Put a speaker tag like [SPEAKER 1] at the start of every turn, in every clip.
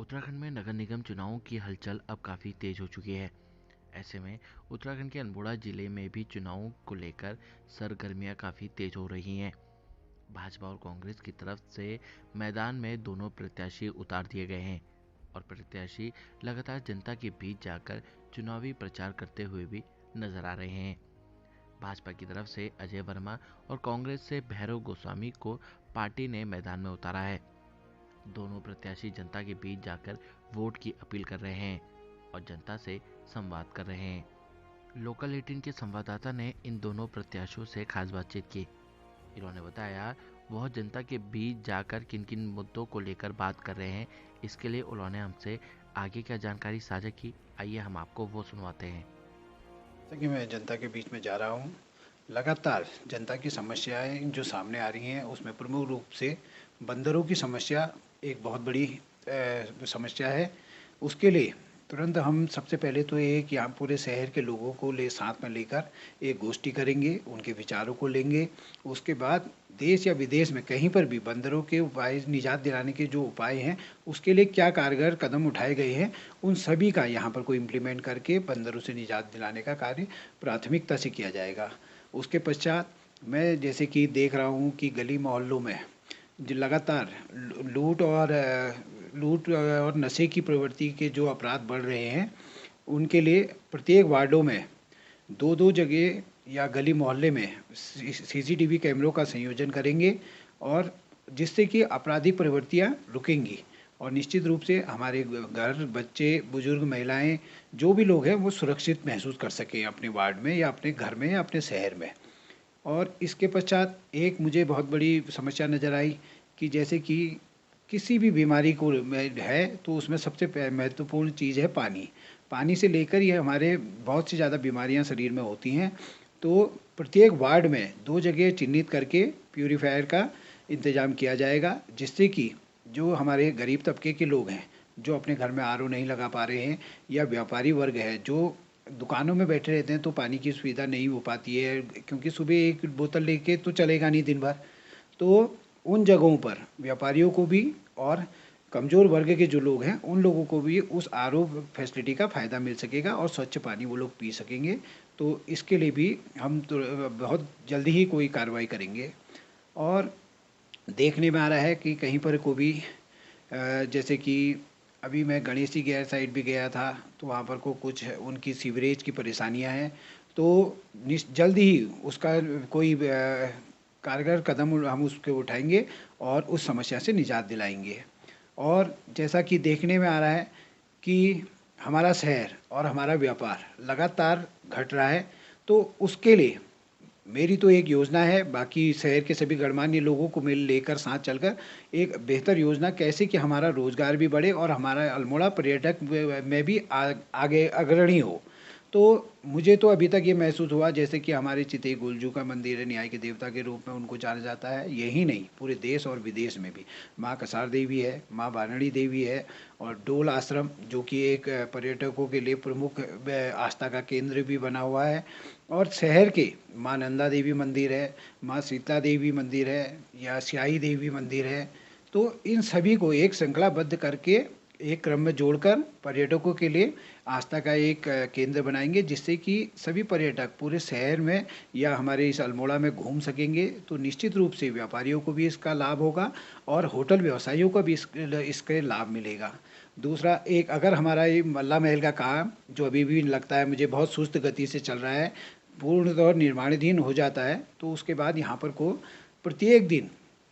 [SPEAKER 1] उत्तराखंड में नगर निगम चुनावों की हलचल अब काफ़ी तेज हो चुकी है। ऐसे में उत्तराखंड के अल्मोड़ा जिले में भी चुनावों को लेकर सरगर्मियां काफ़ी तेज हो रही हैं। भाजपा और कांग्रेस की तरफ से मैदान में दोनों प्रत्याशी उतार दिए गए हैं और प्रत्याशी लगातार जनता के बीच जाकर चुनावी प्रचार करते हुए भी नजर आ रहे हैं। भाजपा की तरफ से अजय वर्मा और कांग्रेस से भैरव गोस्वामी को पार्टी ने मैदान में उतारा है। दोनों प्रत्याशी जनता के बीच जाकर वोट की अपील कर रहे हैं और जनता से संवाद कर रहे हैं। लोकल 18 के संवाददाता ने इन दोनों प्रत्याशियों से खास बातचीत की। इन्होंने बताया वह जनता के बीच जाकर किन किन मुद्दों को लेकर बात कर रहे हैं। इसके लिए उन्होंने हमसे आगे क्या जानकारी साझा की, आइए हम आपको वो सुनवाते हैं।
[SPEAKER 2] जैसा कि मैं जनता के बीच में जा रहा हूँ, लगातार जनता की समस्याएं जो सामने आ रही हैं उसमें प्रमुख रूप से बंदरों की समस्या एक बहुत बड़ी समस्या है। उसके लिए तुरंत हम सबसे पहले तो ये कि हम पूरे शहर के लोगों को साथ में लेकर एक गोष्ठी करेंगे, उनके विचारों को लेंगे। उसके बाद देश या विदेश में कहीं पर भी बंदरों के उपाय निजात दिलाने के जो उपाय हैं, उसके लिए क्या कारगर कदम उठाए गए हैं, उन सभी का यहाँ पर कोई इम्प्लीमेंट करके बंदरों से निजात दिलाने का कार्य प्राथमिकता से किया जाएगा। उसके पश्चात मैं जैसे कि देख रहा हूँ कि गली मोहल्लों में जो लगातार लूट और नशे की प्रवृत्ति के जो अपराध बढ़ रहे हैं, उनके लिए प्रत्येक वार्डों में दो दो जगह या गली मोहल्ले में सीसीटीवी कैमरों का संयोजन करेंगे और जिससे कि आपराधिक प्रवृत्तियां रुकेंगी और निश्चित रूप से हमारे घर, बच्चे, बुजुर्ग, महिलाएं, जो भी लोग हैं वो सुरक्षित महसूस कर सकें अपने वार्ड में या अपने घर में या अपने शहर में। और इसके पश्चात एक मुझे बहुत बड़ी समस्या नज़र आई कि जैसे कि किसी भी बीमारी को में है तो उसमें सबसे महत्वपूर्ण चीज़ है पानी। पानी से लेकर ही हमारे बहुत सी ज़्यादा बीमारियां शरीर में होती हैं। तो प्रत्येक वार्ड में दो जगह चिन्हित करके प्यूरीफायर का इंतज़ाम किया जाएगा, जिससे कि जो हमारे गरीब तबके के लोग हैं, जो अपने घर में आरओ नहीं लगा पा रहे हैं, या व्यापारी वर्ग है जो दुकानों में बैठे रहते हैं तो पानी की सुविधा नहीं हो पाती है, क्योंकि सुबह एक बोतल लेके तो चलेगा नहीं दिन भर। तो उन जगहों पर व्यापारियों को भी और कमज़ोर वर्ग के जो लोग हैं उन लोगों को भी उस आरओ फैसिलिटी का फ़ायदा मिल सकेगा और स्वच्छ पानी वो लोग पी सकेंगे। तो इसके लिए भी हम तो बहुत जल्दी ही कोई कार्रवाई करेंगे। और देखने में आ रहा है कि कहीं पर को भी जैसे कि अभी मैं गणेशी गैर साइड भी गया था, तो वहाँ पर को कुछ उनकी सीवरेज की परेशानियाँ हैं। तो जल्द ही उसका कोई कारगर कदम हम उसके उठाएंगे और उस समस्या से निजात दिलाएंगे। और जैसा कि देखने में आ रहा है कि हमारा शहर और हमारा व्यापार लगातार घट रहा है, तो उसके लिए मेरी तो एक योजना है, बाकी शहर के सभी गणमान्य लोगों को मिल लेकर साथ चलकर एक बेहतर योजना कैसे कि हमारा रोजगार भी बढ़े और हमारा अल्मोड़ा पर्यटक में भी आगे अग्रणी हो। तो मुझे तो अभी तक ये महसूस हुआ जैसे कि हमारे चिते गुलजू का मंदिर है, न्याय के देवता के रूप में उनको जाना जाता है। यही नहीं, पूरे देश और विदेश में भी माँ कसार देवी है, माँ बानड़ी देवी है, और डोल आश्रम जो कि एक पर्यटकों के लिए प्रमुख आस्था का केंद्र भी बना हुआ है। और शहर के माँ नंदा देवी मंदिर है, माँ सीता देवी मंदिर है, या स्याही देवी मंदिर है। तो इन सभी को एक श्रृंखलाबद्ध करके एक क्रम में जोड़कर पर्यटकों के लिए आस्था का एक केंद्र बनाएंगे, जिससे कि सभी पर्यटक पूरे शहर में या हमारे इस अल्मोड़ा में घूम सकेंगे। तो निश्चित रूप से व्यापारियों को भी इसका लाभ होगा और होटल व्यवसायियों को भी इसके लाभ मिलेगा। दूसरा, एक अगर हमारा ये मल्ला महल का काम जो अभी भी लगता है मुझे बहुत सुस्त गति से चल रहा है, पूर्णतः निर्माणाधीन हो जाता है, तो उसके बाद यहाँ पर को प्रत्येक दिन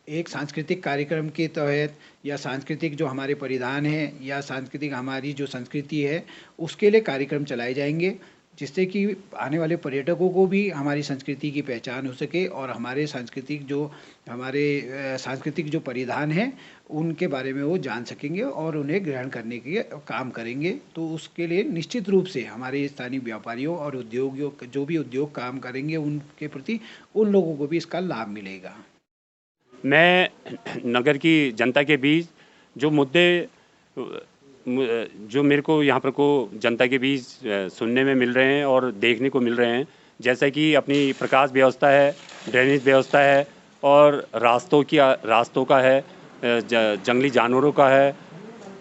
[SPEAKER 2] एक सांस्कृतिक कार्यक्रम के तहत या सांस्कृतिक जो हमारे परिधान हैं या सांस्कृतिक हमारी जो संस्कृति है उसके लिए कार्यक्रम चलाए जाएंगे, जिससे कि आने वाले पर्यटकों को भी हमारी संस्कृति की पहचान हो सके और हमारे सांस्कृतिक जो परिधान हैं उनके बारे में वो जान सकेंगे और उन्हें ग्रहण करने के काम करेंगे। तो उसके लिए निश्चित रूप से हमारे स्थानीय व्यापारियों और उद्योगियों जो भी उद्योग काम करेंगे उनके प्रति उन लोगों को भी इसका लाभ मिलेगा।
[SPEAKER 3] मैं नगर की जनता के बीच जो मुद्दे जो मेरे को यहाँ पर को जनता के बीच सुनने में मिल रहे हैं और देखने को मिल रहे हैं, जैसा कि अपनी प्रकाश व्यवस्था है, ड्रेनेज व्यवस्था है और रास्तों का है, जंगली जानवरों का है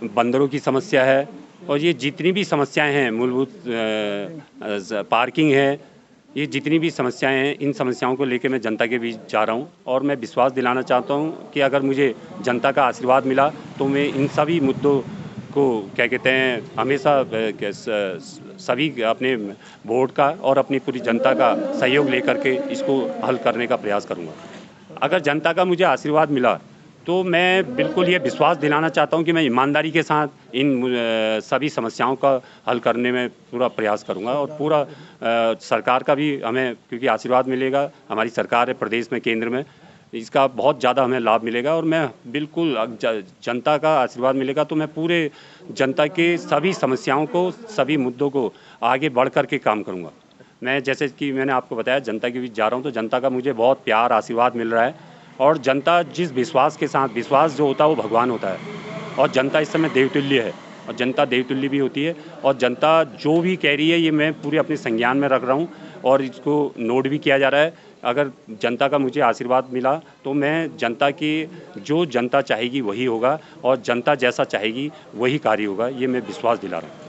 [SPEAKER 3] बंदरों की समस्या है, और ये जितनी भी समस्याएं हैं, मूलभूत पार्किंग है, ये जितनी भी समस्याएं हैं, इन समस्याओं को लेकर मैं जनता के बीच जा रहा हूं और मैं विश्वास दिलाना चाहता हूं कि अगर मुझे जनता का आशीर्वाद मिला तो मैं इन सभी मुद्दों को क्या कहते हैं हमेशा सभी अपने वोट का और अपनी पूरी जनता का सहयोग लेकर के इसको हल करने का प्रयास करूंगा। अगर जनता का मुझे आशीर्वाद मिला तो मैं बिल्कुल ये विश्वास दिलाना चाहता हूं कि मैं ईमानदारी के साथ इन सभी समस्याओं का हल करने में पूरा प्रयास करूंगा, और पूरा सरकार का भी हमें क्योंकि आशीर्वाद मिलेगा, हमारी सरकार है प्रदेश में, केंद्र में, इसका बहुत ज़्यादा हमें लाभ मिलेगा। और मैं बिल्कुल जनता का आशीर्वाद मिलेगा तो मैं पूरे जनता के सभी समस्याओं को, सभी मुद्दों को आगे बढ़ कर के काम करूँगा। मैं जैसे कि मैंने आपको बताया जनता के बीच जा रहा हूँ तो जनता का मुझे बहुत प्यार आशीर्वाद मिल रहा है, और जनता जिस विश्वास के साथ, विश्वास जो होता है वो भगवान होता है, और जनता इस समय देवतुल्य है, और जनता देवतुल्य भी होती है, और जनता जो भी कह रही है ये मैं पूरे अपने संज्ञान में रख रहा हूँ और इसको नोट भी किया जा रहा है। अगर जनता का मुझे आशीर्वाद मिला तो मैं जनता की जो जनता चाहेगी वही होगा, और जनता जैसा चाहेगी वही कार्य होगा, ये मैं विश्वास दिला रहा हूँ।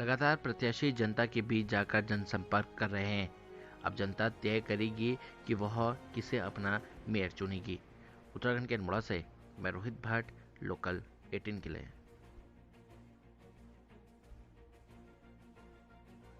[SPEAKER 1] लगातार प्रत्याशी जनता के बीच जाकर जनसंपर्क कर रहे हैं। अब जनता तय करेगी कि वह किसे अपना मेयर चुनेगी। उत्तराखंड के अल्मोड़ा से मैं रोहित भाट, लोकल 18 के लिए।